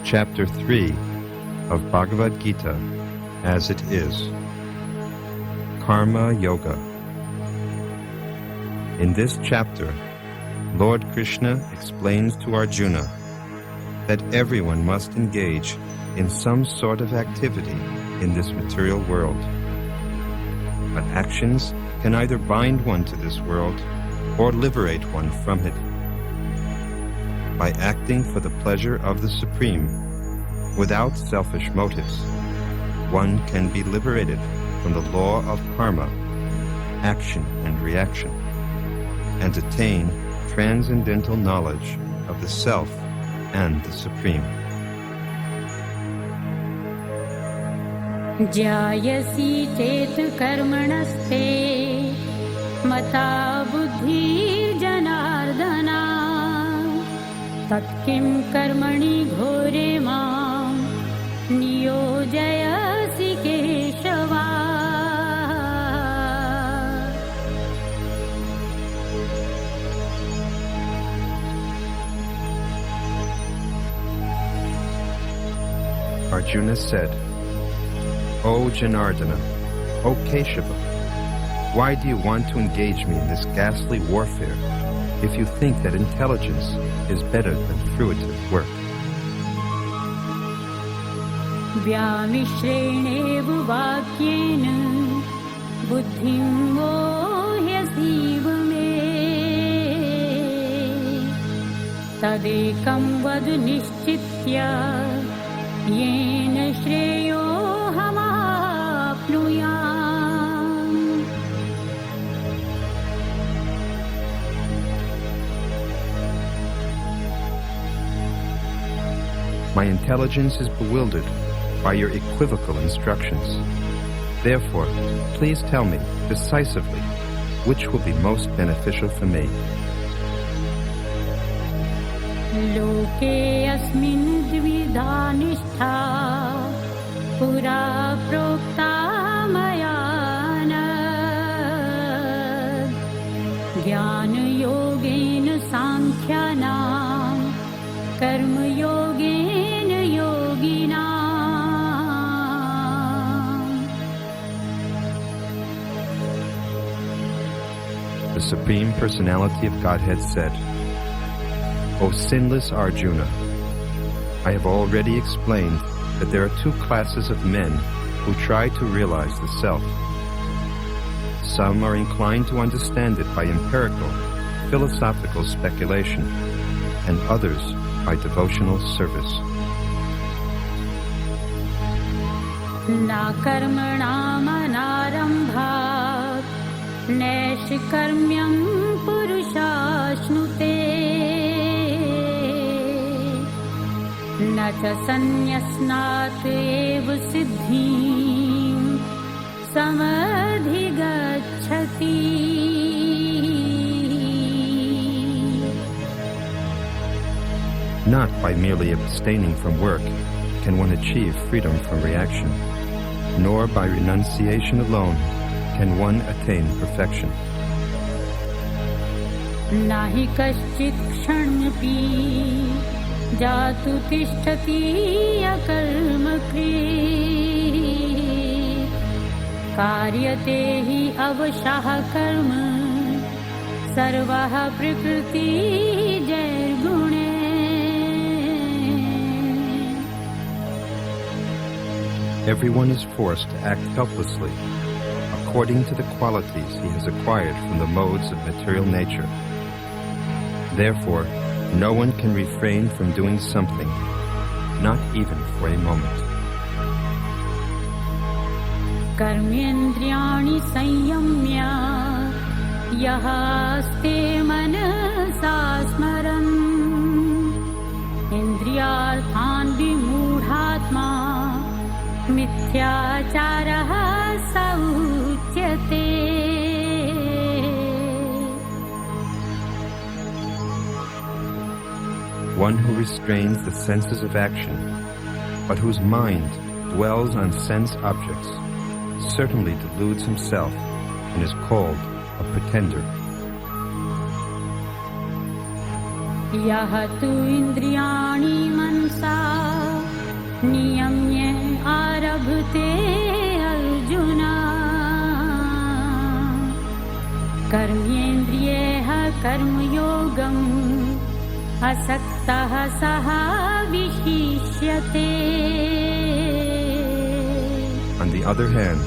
Chapter 3 of Bhagavad Gita as it is. Karma Yoga. In this chapter, Lord Krishna explains to Arjuna that everyone must engage in some sort of activity in this material world. But actions can either bind one to this world or liberate one from it. By acting for the pleasure of the Supreme, without selfish motives, one can be liberated from the law of karma, action and reaction, and attain transcendental knowledge of the Self and the Supreme. Jayasi chet karmanaste mata buddhi janardana tat kim karmani ghore mam niyojayasi keshava. Arjuna said, O Janardana, O Keshava, why do you want to engage me in this ghastly warfare if you think that intelligence is better than fruitive work? Vyamishrenev vakyena buddhim mohyasiv me tadekam vad nishchitya yena shreyo hamapnuyam. My intelligence is bewildered by your equivocal instructions. Therefore, please tell me decisively which will be most beneficial for me. Loke asmin dvidha nishtha pura prokta mayana jnana yogena sankhyanam karma yogena yoginam. The Supreme Personality of Godhead said, O sinless Arjuna, I have already explained that there are two classes of men who try to realize the Self. Some are inclined to understand it by empirical, philosophical speculation, and others by devotional service. Na karmanam anarambhat naish-karmyam purushashnute na cha sanyasnat eva siddhim samadhigacchati. Not by merely abstaining from work can one achieve freedom from reaction, nor by renunciation alone can one attain perfection. Nahi kaschit kshanmapi jatu tishtati akarmakrit karyate hi avashah karma sarvah prakriti jairgune. Everyone is forced to act helplessly according to the qualities he has acquired from the modes of material nature. Therefore, no one can refrain from doing something, not even for a moment. Karmendriyani sanyamya yahaste manasa smaran indriyarthan vimudhatma mithyacharaha sauchyate. One who restrains the senses of action, but whose mind dwells on sense objects, certainly deludes himself and is called a pretender. Yah tu indriyani mansa नियम्य आरभते अर्जुन कर्मेन्द्रियैः कर्मयोगम् असक्तः सः विशिष्यते. On the other hand,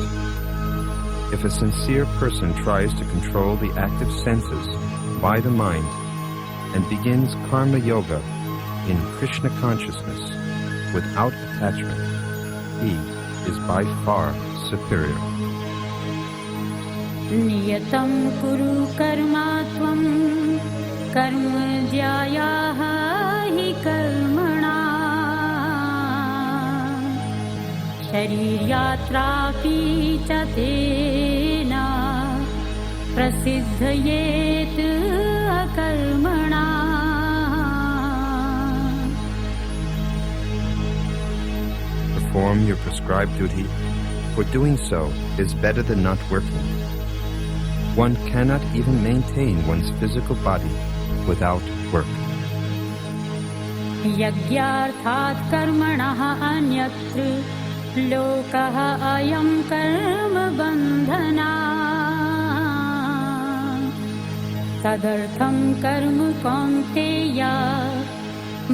if a sincere person tries to control the active senses by the mind and begins karma yoga in Krishna consciousness without attachment, he is by far superior. नियतं कुरु कर्म त्वं कर्म ज्यायाः हि कर्मणा शरीरयात्रापि च तेन प्रसिद्धयेत् अकर्मणा. Perform your prescribed duty, for doing so is better than not working. One cannot even maintain one's physical body without work. यज्ञार्थात् कर्मणः अन्यत्र लोकः अयं कर्म बन्धनात्. तदर्थं कर्म Kaunteya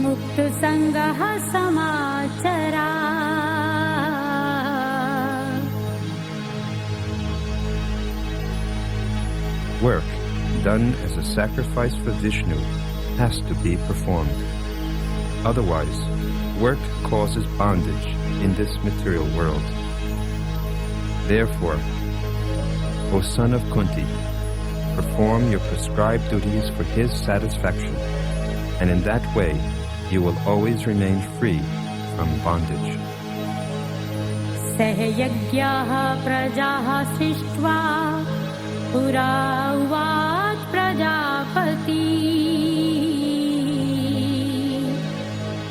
मुक्तसङ्गः समाचरा. Work done as a sacrifice for Vishnu has to be performed. Otherwise, work causes bondage in this material world. Therefore, O son of Kunti, perform your prescribed duties for his satisfaction, and in that way you will always remain free from bondage. सहयज्ञाः प्रजाः सृष्ट्वा पुरा उवाच प्रजापति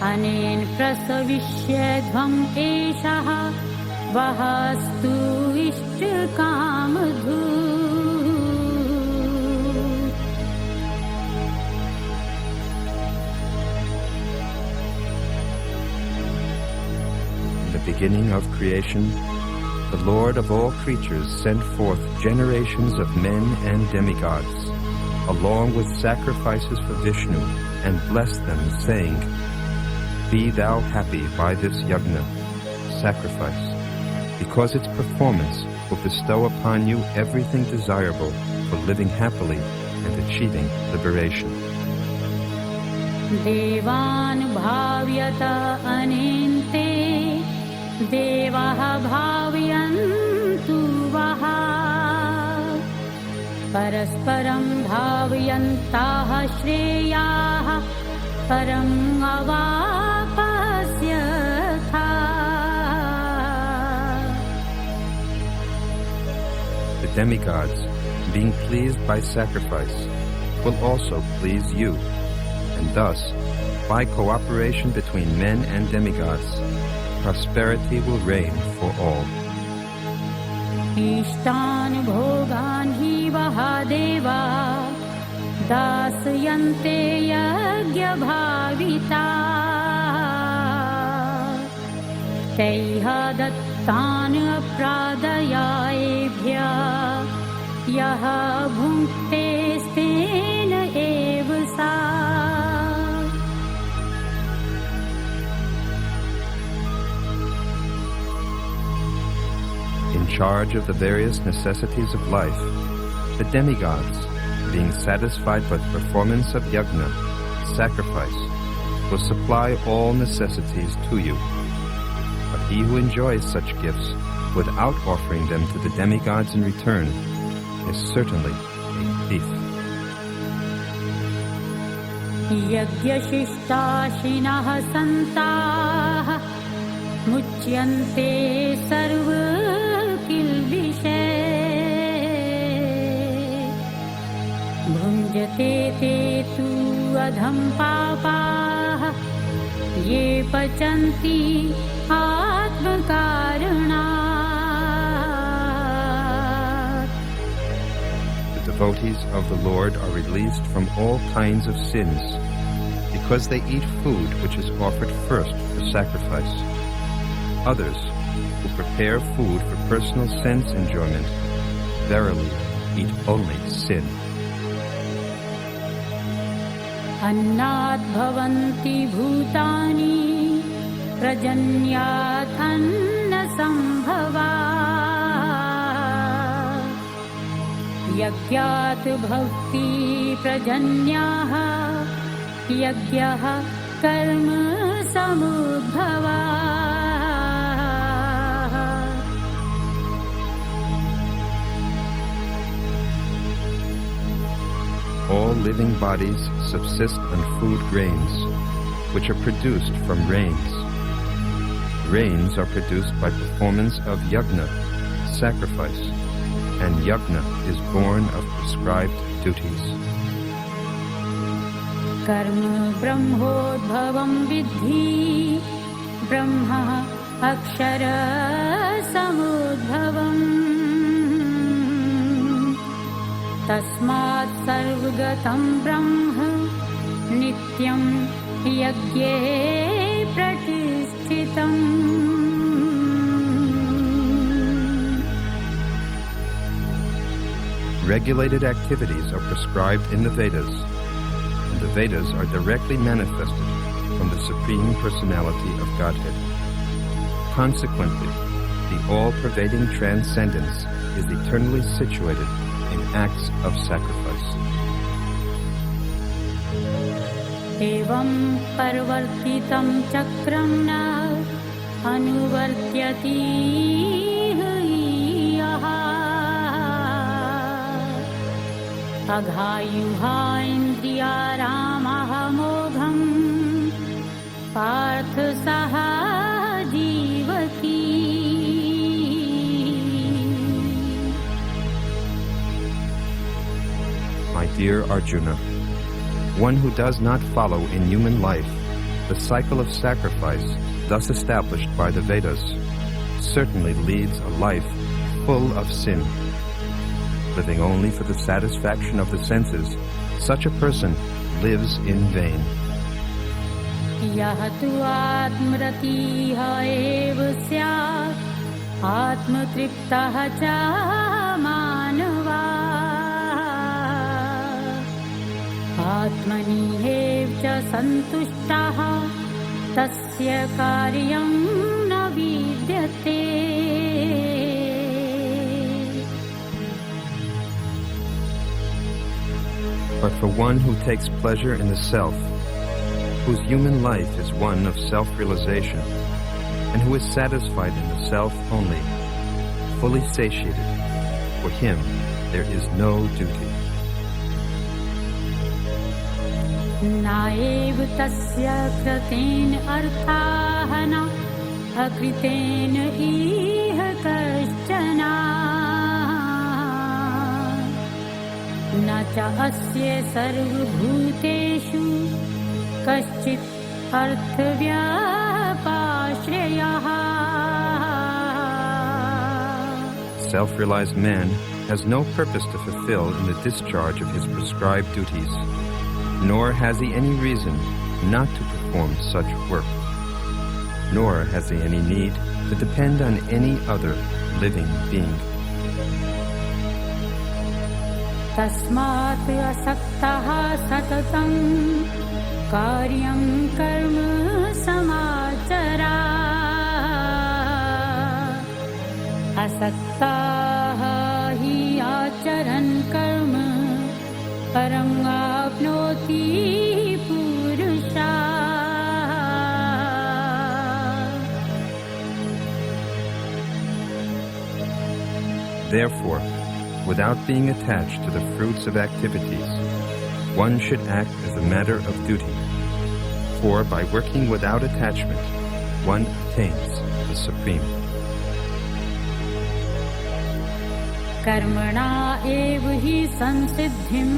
अनेन प्रसविष्यध्वम् एषः वहस्तु इष्टकामधुक्. In the beginning of creation, the Lord of all creatures sent forth generations of men and demigods, along with sacrifices for Vishnu, and blessed them, saying, "Be thou happy by this yajna," sacrifice, because its performance will bestow upon you everything desirable for living happily and achieving liberation. देवान् भावयत अनेन्ते देवाः भावयन्तु वः परस्परं भावयन्ताः श्रेयाः परम् अवाप्स्यथा. The demigods, being pleased by sacrifice, will also please you, and thus, by cooperation between men and demigods, prosperity will reign for all. इष्टान् भोगान् हि वः देवा दास्यन्ते यज्ञभाविता तैः दत्तान् अप्रादयायेभ्यः यः भुङ्क्ते स्तेन एव सा. In charge of the various necessities of life, the demigods, being satisfied by the performance of yajna, sacrifice, will supply all necessities to you. But he who enjoys such gifts without offering them to the demigods in return is certainly a thief. यज्ञशिष्टाशिनः सन्ताः मुच्यन्ते सर्वकिल्बिषे भुञ्जते ते तु अधं पापाः ये पचन्ति आत्मकारणात्. The devotees of the Lord are released from all kinds of sins because they eat food which is offered first for sacrifice, Others, who prepare food for personal sense enjoyment, verily eat only sin. अन्नात् भवन्ति भूतानि प्रजन्यात् अन्नसम्भवात् यज्ञात् भवति प्रजन्याः यज्ञः कर्म समुद्भवात्. All living bodies subsist on food grains, which are produced from rains. Rains are produced by performance of yajna, sacrifice, and yajna is born of prescribed duties. कर्म ब्रह्मोद्भवं विद्धि ब्रह्म अक्षर समुद्भवम् तस्मात् सर्वगतं ब्रह्म नित्यं यज्ञे प्रतिष्ठितम्. Regulated activities are prescribed in the Vedas, and the Vedas are directly manifested from the Supreme Personality of Godhead. Consequently, the all-pervading transcendence is eternally situated in acts of sacrifice. एवं परिवर्तितं चक्रं न अनुवर्त्यति यः अघायुहा इन्द्रियारामः मोघं पार्थ सः जीवति. My dear Arjuna, one who does not follow in human life the cycle of sacrifice thus established by the Vedas certainly leads a life full of sin. Living only for the satisfaction of the senses, such a person lives in vain. यः तु आत्मरतिः एव स्यात् आत्मतृप्तः च मानवा आत्मनि एव च सन्तुष्टः तस्य कार्यं न विद्यते. But for one who takes pleasure in the self, whose human life is one of self-realization, and who is satisfied in the self only, fully satiated, for him there is no duty. नाएव तस्य कृतेन अर्थाः न अकृतेन इह कश्चन न च अस्य सर्वभूतेषु कश्चित् अर्थव्यापाश्रयः. Self-realized man has no purpose to fulfill in the discharge of his prescribed duties, nor has he any reason not to perform such work, nor has he any need to depend on any other living being. तस्मात् असक्तः सततं कार्यं कर्म समाचरा असक्ताः हि आचरन् कर्म परं आप्नोति पुरुषः. Therefore, without being attached to the fruits of activities, one should act as a matter of duty, for by working without attachment, one attains the Supreme. कर्मणा एव हि संसिद्धिम्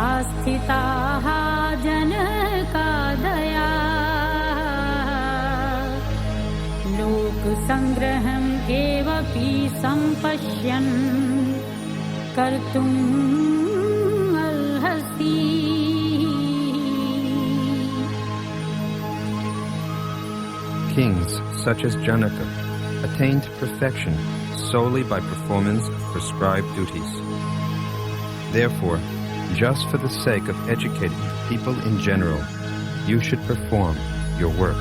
आस्थिताः जनकादया लोकसङ्ग्रहम् एवपि सम्पश्यन् कर्तुम् अर्हसि. Kings such as Janaka, attained perfection solely by performance of prescribed duties. Therefore, just for the sake of educating people in general, you should perform your work.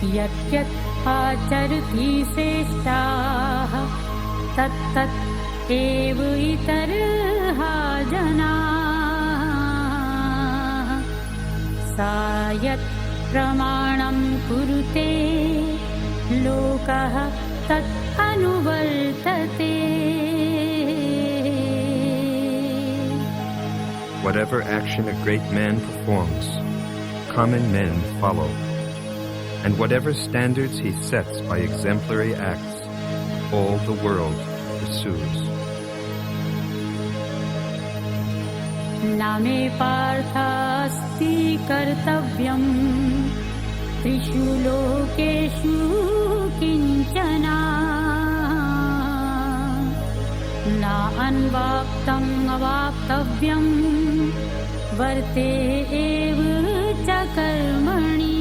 Yat yat acharati shrestah tat tat eva itarha janah sa yat pramanam kurute lokah tat anuvartate. Whatever action a great man performs, common men follow. And whatever standards he sets by exemplary acts, all the world pursues. Na me parthasti kartavyam trishu lokeshu kinchana na anvaptam avaptavyam varte eva cha karmani.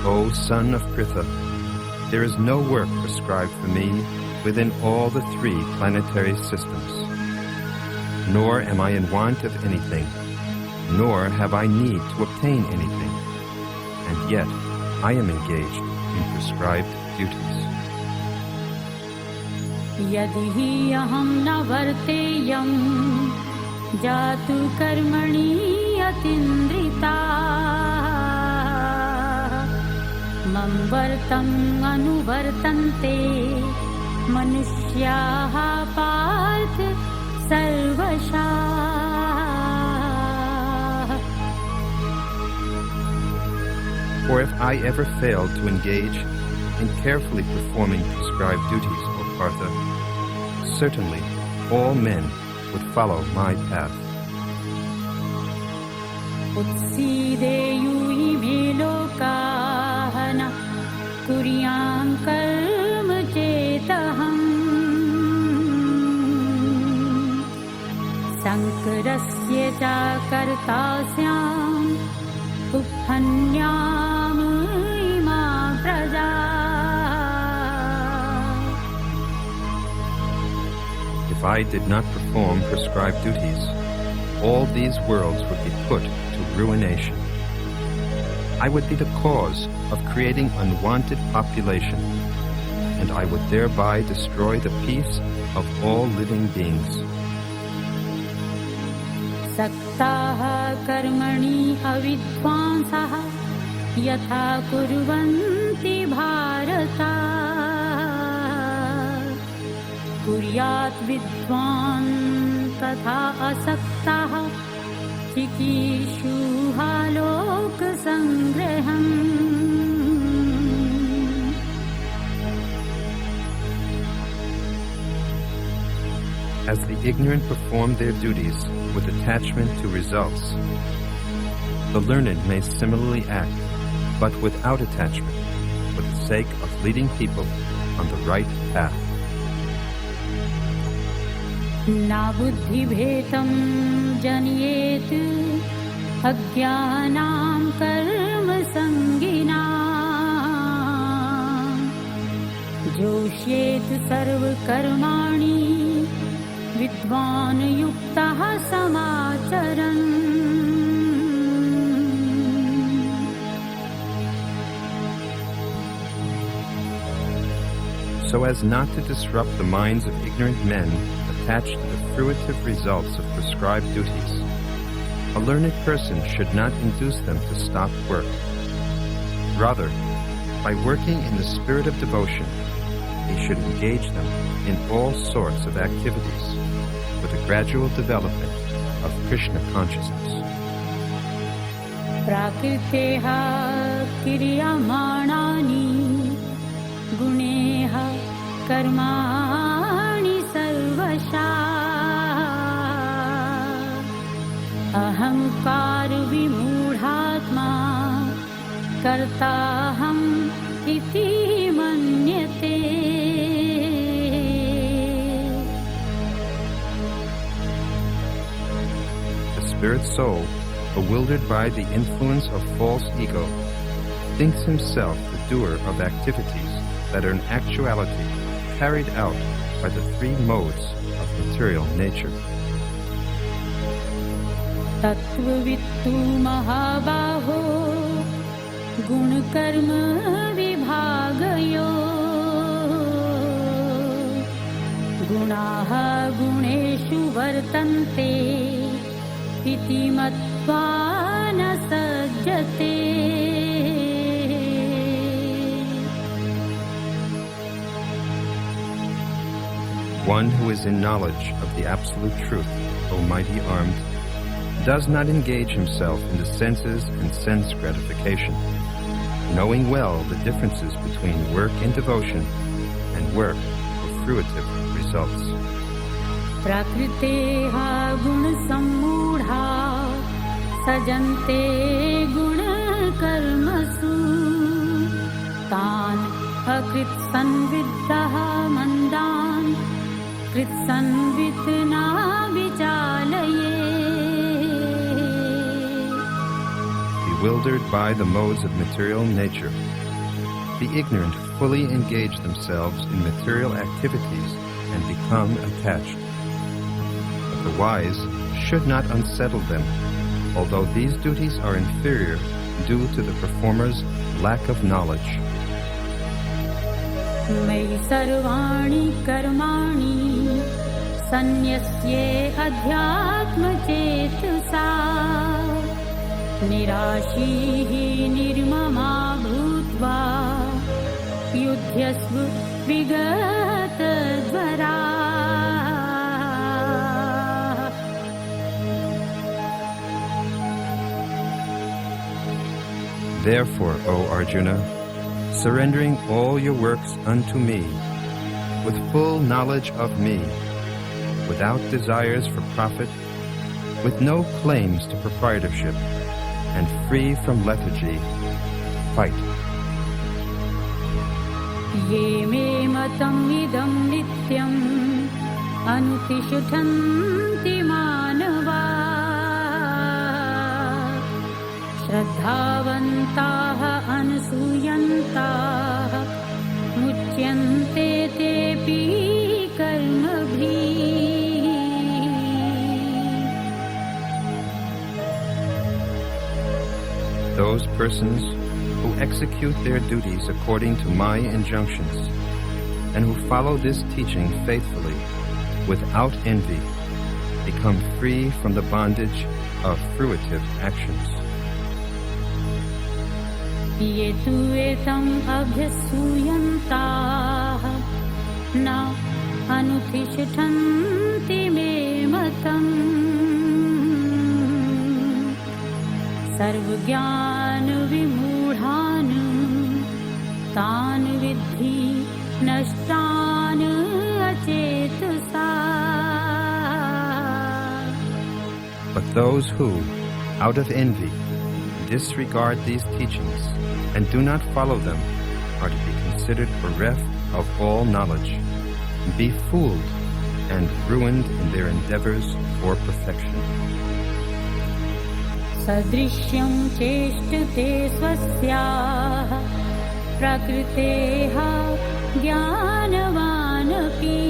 O son of Pritha, there is no work prescribed for me within all the 3 planetary systems. Nor am I in want of anything, nor have I need to obtain anything, and yet I am engaged in prescribed duties. Yadi hi aham na varteyam jatu karmani atindrita mam vartam anuvartante manushyaha parth sarvashah. For if I ever failed to engage in carefully performing prescribed duties, O Partha, certainly all men would follow my path. Utsideyu ime lokahana kuryam karma chetaham sankarasya cha kartasyam upanyam ima praja. If I did not perform prescribed duties, all these worlds would be put to ruination. I would be the cause of creating unwanted population, and I would thereby destroy the peace of all living beings. Saktaha karmani avidvansaha yatha kurvanti bharata kuryat vidvan tatha asaktaha chikishuha lok sangraham. As the ignorant perform their duties with attachment to results, the learned may similarly act, but without attachment, for the sake of leading people on the right path. Na buddhi bhetam janiyet ajnanam karma sanginam joshyet sarva karmani vidvan yuktah samacharan. So as not to disrupt the minds of ignorant men attached to the fruitive results of prescribed duties, a learned person should not induce them to stop work. Rather, by working in the spirit of devotion, he should engage them in all sorts of activities for the gradual development of Krishna consciousness. Prakriteha kiryamanani guneha karmani sarvasha ahankar vimudhatma kartaham iti manyate. spirit soul, bewildered by the influence of false ego, thinks himself the doer of activities that are in actuality carried out by the three modes of material nature. तत्त्ववित्तु महाबाहो गुणकर्म विभागयो गुणाः गुणेषु वर्तन्ते इति मत्वा न सज्जते. One who is in knowledge of the absolute truth, O mighty armed, does not engage himself in the senses and sense gratification, knowing well the differences between work in devotion and work for fruitive results. प्रकृतेः गुणसम्मूढा सजन्ते गुणकर्मसु तान् अकृत्सन्विद्धः मन्दान् कृत्सन्वित् न विचालये. Bewildered by the modes of material nature, the ignorant fully engage themselves in material activities and become attached. But the wise should not unsettle them, although these duties are inferior due to the performer's lack of knowledge. मयि सर्वाणि कर्माणि सन्न्यस्ये अध्यात्मचेतसा निराशीः निर्ममा भूत्वा युध्यस्व विगतज्वरा. Therefore, O Arjuna, surrendering all your works unto me, with full knowledge of me, without desires for profit, with no claims to proprietorship, and free from lethargy, fight. ये मे मतम् इदं नित्यम् अनुतिष्ठन्ति मानवा श्रद्धावन्ताः अनसूयन्ताः मुच्यन्ते तेऽपि कर्मभिः. Those persons who execute their duties according to my injunctions, and who follow this teaching faithfully, without envy, become free from the bondage of fruitive actions. ये तु एतम् अभ्यसूयन्ताः न अनुतिष्ठन्ति मे मतम् सर्वज्ञानविमूढान् तान् विद्धि नष्टान् अचेतसा. But those who, out of envy, disregard these teachings and do not follow them are to be considered bereft of all knowledge, be fooled and ruined in their endeavors for perfection. सदृश्यं चेष्टते स्वस्याः प्रकृतेः ज्ञानवानपि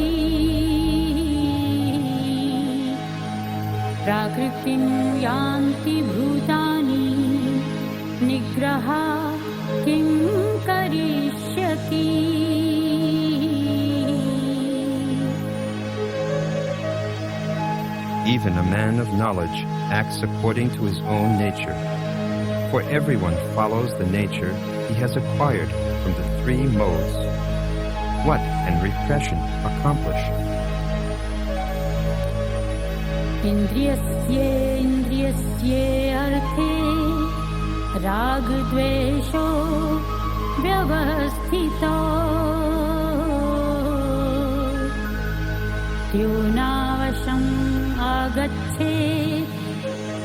प्रकृतिं यान्ति भूतानि निग्रह किं करिष्यति. Even a man of knowledge acts according to his own nature, for everyone follows the nature he has acquired from the three modes. What can repression accomplish? इन्द्रियस्ये अर्थे रागद्वेषो व्यवस्थितो त्योनावशम् आगच्छेत्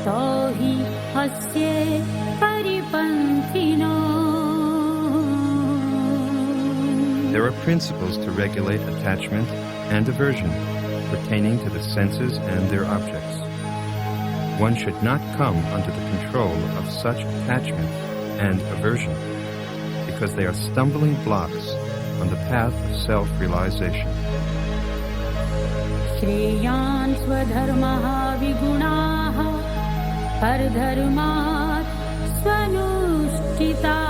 तो हि अस्य परिपन्थिनो. There are principles to regulate attachment and aversion pertaining to the senses and their objects. one should not come under the control of such attachment and aversion, because they are stumbling blocks on the path of self-realization. Shreyan swadharmaha vigunaha pardharmat swanushtita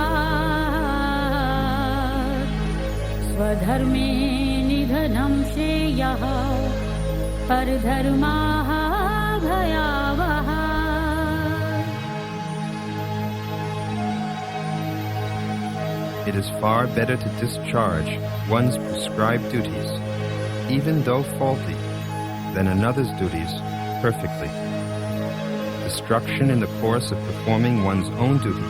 swadharme nidhanam shreyaha pardharmaha bhayavaha. It is far better to discharge one's prescribed duties, even though faulty, than another's duties perfectly. Destruction in the course of performing one's own duty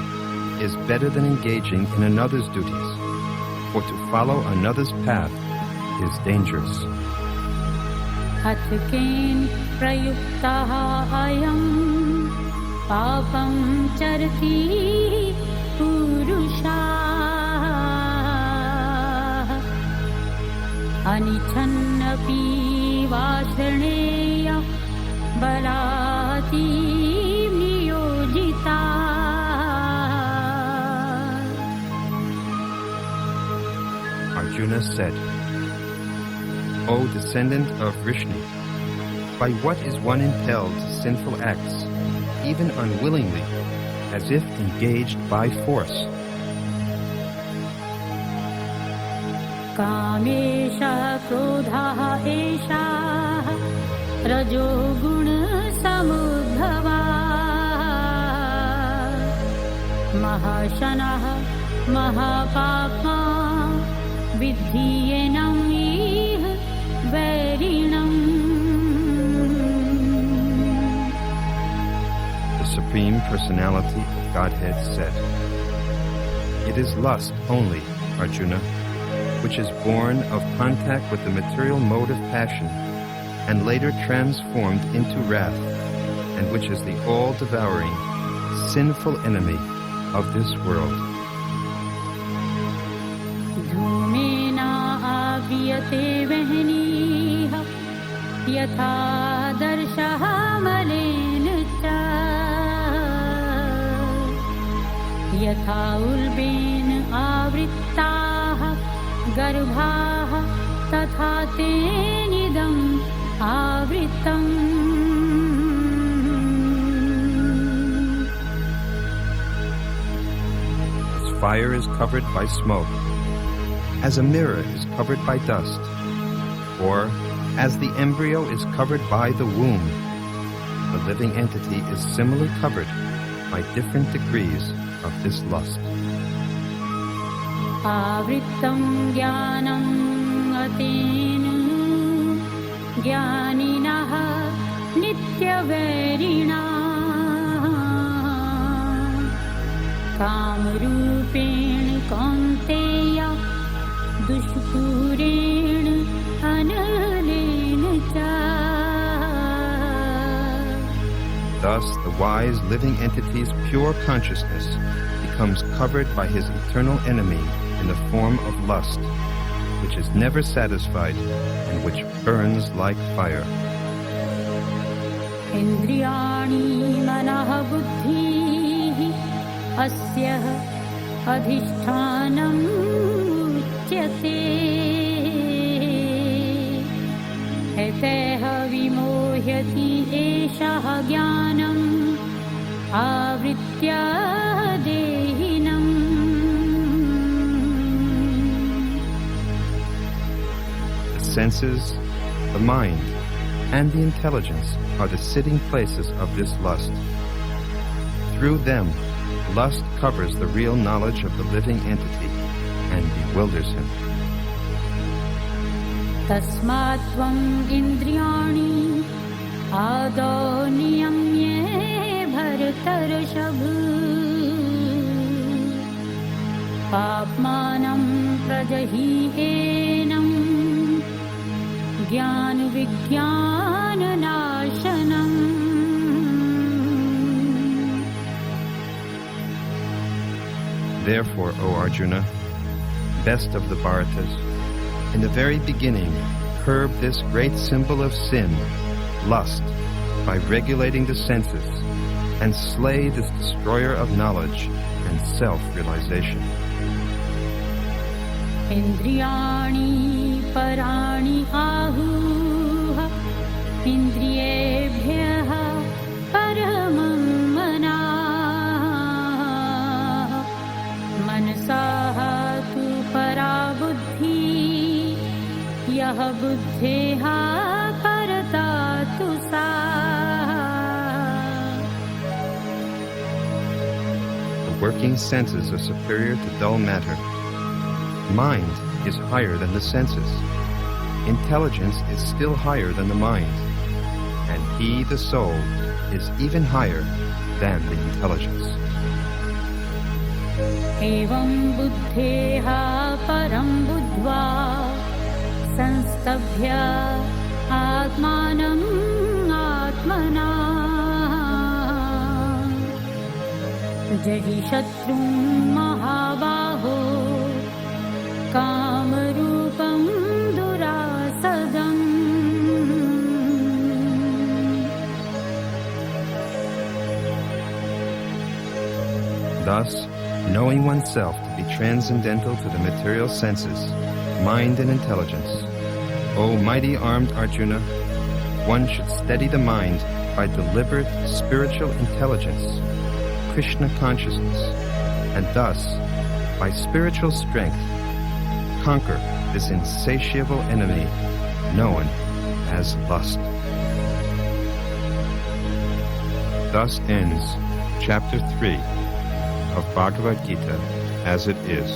is better than engaging in another's duties, for to follow another's path is dangerous. Atken prayuktaha ayam papam charati purusha anichannapi vashraneya balati niyojita. Arjuna said, O descendant of Krishna, by what is one impelled to sinful acts, even unwillingly, as if engaged by force? Kamesha krodha esha rajo guna samudbhava mahashanaha mahapapma vidhiyenam ih varinam. The Supreme Personality of Godhead said, It is lust only, Arjuna, which is born of contact with the material mode of passion and later transformed into wrath, and which is the all-devouring, sinful enemy of this world. Dhumena aviyate vehniha yatha darshaha malena cha yatha ulben avrittaha garbhaha tatha tenidam avritam. As fire is covered by smoke, as a mirror is covered by dust, or as the embryo is covered by the womb, the living entity is similarly covered by different degrees of this lust. Avrittam jnanam atena jnaninaha nityavarina kamrupen kaunteya dushpuren analena cha. Thus, the wise living entity's pure consciousness becomes covered by his eternal enemy in the form of lust, which is never satisfied and which burns like fire. Indriyani manah buddhi asya adhishthanam uchyate eteha vimohyati esha jnanam avritya dehinam. The senses, the mind, and the intelligence are the sitting places of this lust. Through them, lust covers the real knowledge of the living entity and bewilders him. Tasmat tvam indriyani ado niyamye bhartarshab papmanam prajahienam jnana vijnana nashanam. Therefore, O Arjuna, best of the Bharatas, in the very beginning curb this great symbol of sin, lust, by regulating the senses and slay this destroyer of knowledge and self-realization. Indriyani parani ahuha indriyebhyah paramam manah manasaha tu parabuddhi yah buddheha paratatu sa. The working senses are superior to dull matter. Mind is higher than the senses. Intelligence is still higher than the mind. And he, the soul, is even higher than the intelligence. Evam buddheha param buddhva sanstabhya atmanam atmana jahi shatrum mahabaho kamarupam durasadam. Thus, knowing oneself to be transcendental to the material senses, mind and intelligence, O mighty armed Arjuna, one should steady the mind by deliberate spiritual intelligence, Krishna consciousness, and thus, by spiritual strength, conquer this insatiable enemy known as lust. Thus ends Chapter 3 of Bhagavad Gita as it is.